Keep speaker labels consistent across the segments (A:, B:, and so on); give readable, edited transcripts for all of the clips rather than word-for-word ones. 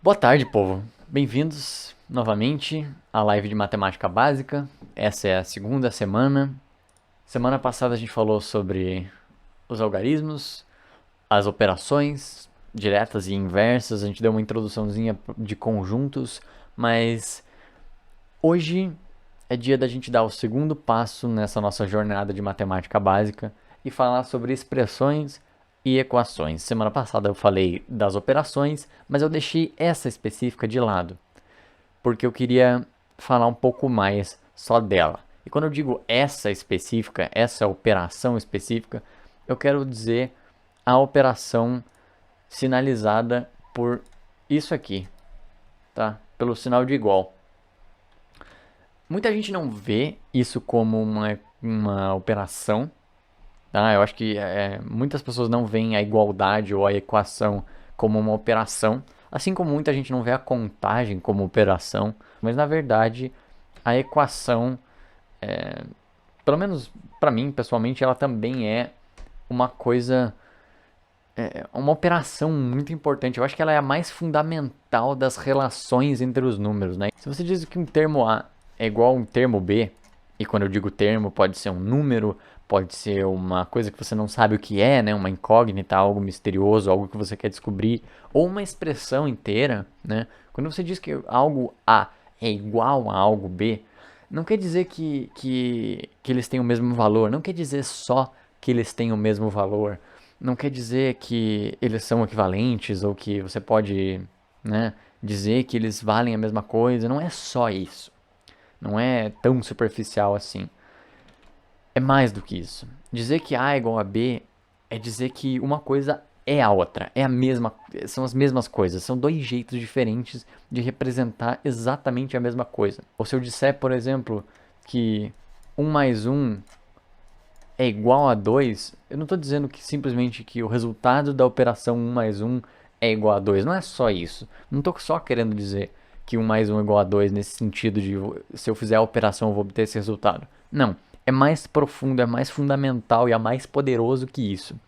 A: Boa tarde, povo. Bem-vindos novamente à live de matemática básica. Essa é a segunda semana. Semana passada a gente falou sobre os algarismos, as operações diretas e inversas. A gente deu uma introduçãozinha de conjuntos, mas hoje é dia da gente dar o segundo passo nessa nossa jornada de matemática básica e falar sobre expressões e equações. Semana passada eu falei das operações, mas eu deixei essa específica de lado, porque eu queria falar um pouco mais só dela. E quando eu digo essa específica, essa operação específica, eu quero dizer a operação sinalizada por isso aqui, tá? Pelo sinal de igual. Muita gente não vê isso como uma operação, tá? Eu acho que muitas pessoas não veem a igualdade ou a equação como uma operação, assim como muita gente não vê a contagem como operação, mas na verdade a equação, pelo menos para mim pessoalmente, ela também é uma coisa, uma operação muito importante. Eu acho que ela é a mais fundamental das relações entre os números, né? Se você diz que um termo A é igual a um termo B, e quando eu digo termo, pode ser um número, pode ser uma coisa que você não sabe o que é, né? Uma incógnita, algo misterioso, algo que você quer descobrir, ou uma expressão inteira, né? Quando você diz que algo A é igual a algo B, não quer dizer que eles têm o mesmo valor, não quer dizer só que eles têm o mesmo valor, não quer dizer que eles são equivalentes ou que você pode, né, dizer que eles valem a mesma coisa. Não é só isso. Não é tão superficial assim. É mais do que isso. Dizer que A é igual a B é dizer que uma coisa é a outra, é a mesma, são as mesmas coisas, são dois jeitos diferentes de representar exatamente a mesma coisa. Ou se eu disser, por exemplo, que um mais um é igual a 2, eu não estou dizendo que simplesmente que o resultado da operação um mais um é igual a 2. Não é só isso. Não estou só querendo dizer que um mais um é igual a 2 nesse sentido de se eu fizer a operação eu vou obter esse resultado. Não. É mais profundo, é mais fundamental e é mais poderoso que isso.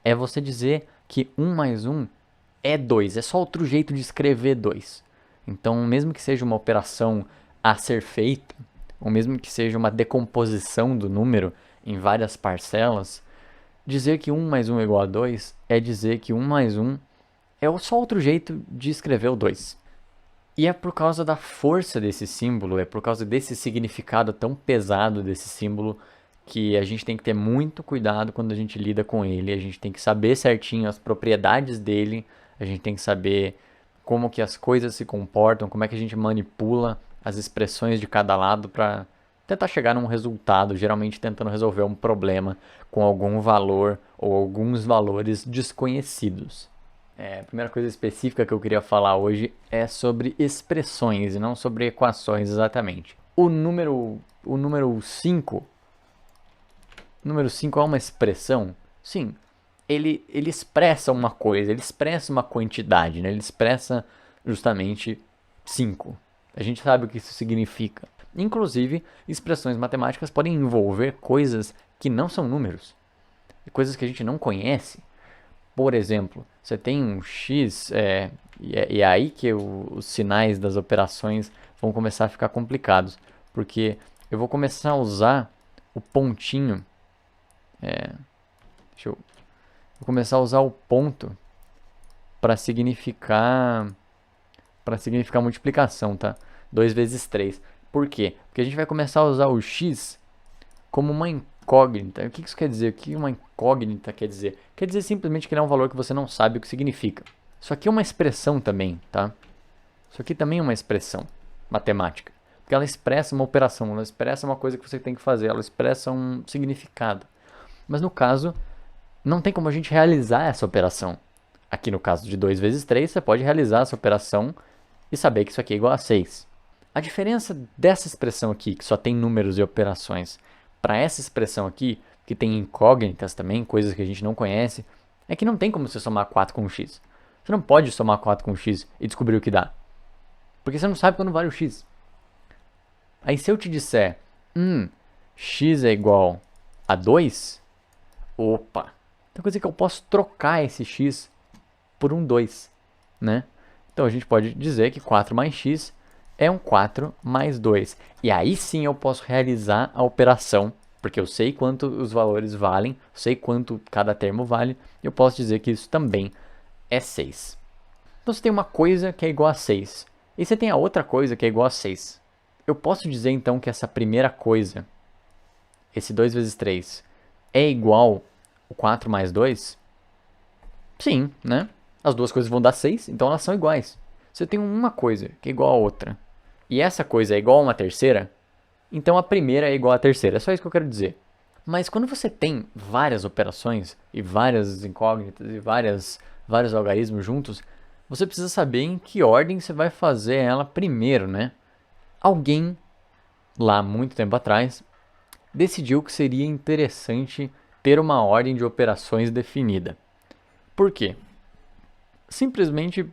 A: É você dizer que um mais um é 2. É só outro jeito de escrever 2. Então, mesmo que seja uma operação a ser feita, ou mesmo que seja uma decomposição do número em várias parcelas, dizer que um mais um é igual a 2 é dizer que um mais um é só outro jeito de escrever o 2. E é por causa da força desse símbolo, é por causa desse significado tão pesado desse símbolo que a gente tem que ter muito cuidado quando a gente lida com ele. A gente tem que saber certinho as propriedades dele, a gente tem que saber como que as coisas se comportam, como é que a gente manipula as expressões de cada lado para tentar chegar num resultado, geralmente tentando resolver um problema com algum valor ou alguns valores desconhecidos. A primeira coisa específica que eu queria falar hoje é sobre expressões e não sobre equações exatamente. O número 5, número 5 é uma expressão? Sim, ele expressa uma coisa, ele expressa uma quantidade, né? Ele expressa justamente 5. A gente sabe o que isso significa. Inclusive, expressões matemáticas podem envolver coisas que não são números, coisas que a gente não conhece. Por exemplo, você tem um x, e é aí que os sinais das operações vão começar a ficar complicados, porque eu vou começar a usar o pontinho, deixa eu, vou começar a usar o ponto para significar multiplicação, tá? 2 vezes 3. Por quê? Porque a gente vai começar a usar o x como uma incógnita. O que isso quer dizer? O que uma incógnita quer dizer? Quer dizer simplesmente que ele é um valor que você não sabe o que significa. Isso aqui é uma expressão também, tá? Isso aqui também é uma expressão matemática. Porque ela expressa uma operação, ela expressa uma coisa que você tem que fazer, ela expressa um significado. Mas no caso, não tem como a gente realizar essa operação. Aqui no caso de 2 vezes 3, você pode realizar essa operação e saber que isso aqui é igual a 6. A diferença dessa expressão aqui, que só tem números e operações, para essa expressão aqui, que tem incógnitas também, coisas que a gente não conhece, é que não tem como você somar 4 com x. Você não pode somar 4 com x e descobrir o que dá. Porque você não sabe quando vale o x. Aí se eu te disser, x é igual a 2, opa, então quer dizer que eu posso trocar esse x por um 2, né? Então a gente pode dizer que 4 mais x é um 4 mais 2. E aí sim eu posso realizar a operação, porque eu sei quanto os valores valem, sei quanto cada termo vale, eu posso dizer que isso também é 6. Então você tem uma coisa que é igual a 6, e você tem a outra coisa que é igual a 6. Eu posso dizer então que essa primeira coisa, esse 2 vezes 3, é igual ao 4 mais 2? Sim, né? As duas coisas vão dar 6, então elas são iguais. Se eu tenho uma coisa que é igual a outra, e essa coisa é igual a uma terceira, então a primeira é igual à terceira. É só isso que eu quero dizer. Mas quando você tem várias operações e várias incógnitas e vários algarismos juntos, você precisa saber em que ordem você vai fazer ela primeiro, né? Alguém, lá muito tempo atrás, decidiu que seria interessante ter uma ordem de operações definida. Por quê? Simplesmente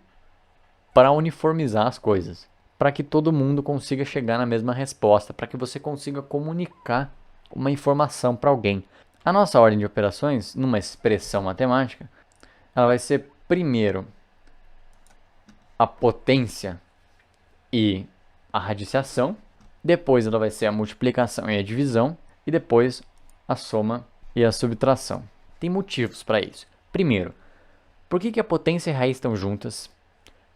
A: para uniformizar as coisas, para que todo mundo consiga chegar na mesma resposta, para que você consiga comunicar uma informação para alguém. A nossa ordem de operações, numa expressão matemática, ela vai ser primeiro a potência e a radiciação, depois ela vai ser a multiplicação e a divisão, e depois a soma e a subtração. Tem motivos para isso. Primeiro, por que a potência e a raiz estão juntas?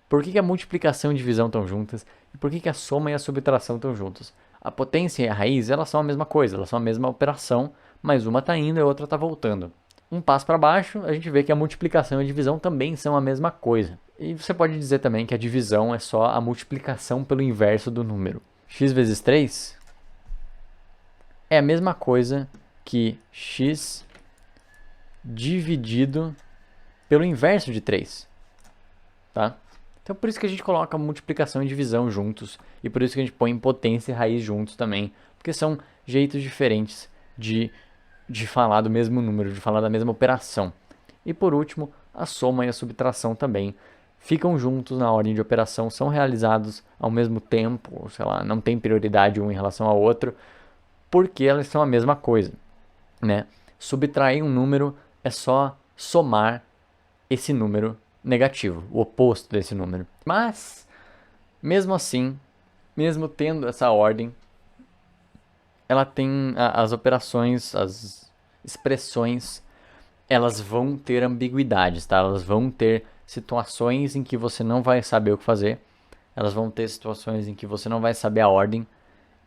A: Por que a multiplicação e a divisão estão juntas? E por que a soma e a subtração estão juntas? A potência e a raiz, elas são a mesma coisa, elas são a mesma operação, mas uma está indo e a outra está voltando. Um passo para baixo, a gente vê que a multiplicação e a divisão também são a mesma coisa. E você pode dizer também que a divisão é só a multiplicação pelo inverso do número. X vezes 3 é a mesma coisa que x dividido pelo inverso de 3. Tá? Então por isso que a gente coloca multiplicação e divisão juntos, e por isso que a gente põe potência e raiz juntos também, porque são jeitos diferentes de falar do mesmo número, de falar da mesma operação. E por último, a soma e a subtração também ficam juntos na ordem de operação, são realizados ao mesmo tempo, sei lá, não tem prioridade um em relação ao outro, porque elas são a mesma coisa, né? Subtrair um número é só somar esse número negativo, o oposto desse número. Mas, mesmo assim, mesmo tendo essa ordem, ela tem as operações, as expressões, elas vão ter ambiguidades, tá? Elas vão ter situações em que você não vai saber o que fazer, elas vão ter situações em que você não vai saber a ordem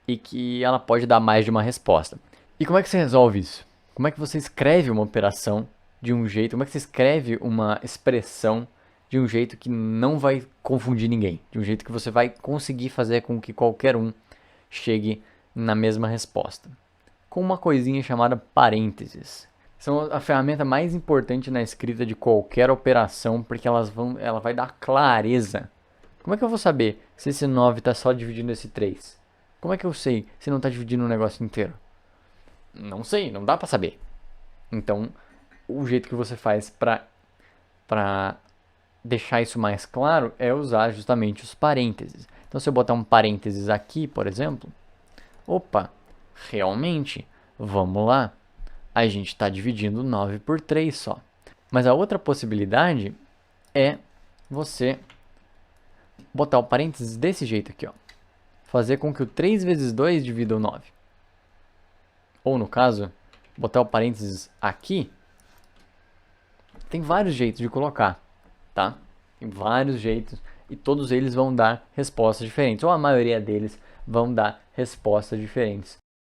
A: e que ela pode dar mais de uma resposta. E como é que você resolve isso? Como é que você escreve uma operação de um jeito, como é que você escreve uma expressão de um jeito que não vai confundir ninguém, de um jeito que você vai conseguir fazer com que qualquer um chegue na mesma resposta? Com uma coisinha chamada parênteses. São a ferramenta mais importante na escrita de qualquer operação, porque ela vai dar clareza. Como é que eu vou saber se esse 9 está só dividindo esse 3? Como é que eu sei se não está dividindo o negócio inteiro? Não sei, não dá para saber. Então, o jeito que você faz para deixar isso mais claro é usar justamente os parênteses. Então, se eu botar um parênteses aqui, por exemplo, opa, realmente, vamos lá, a gente está dividindo 9 por 3 só. Mas a outra possibilidade é você botar o parênteses desse jeito aqui, ó. Fazer com que o 3 vezes 2 divida o 9. Ou, no caso, botar o parênteses aqui. Tem vários jeitos de colocar, tá? Tem vários jeitos e todos eles vão dar respostas diferentes, ou a maioria deles vão dar respostas diferentes.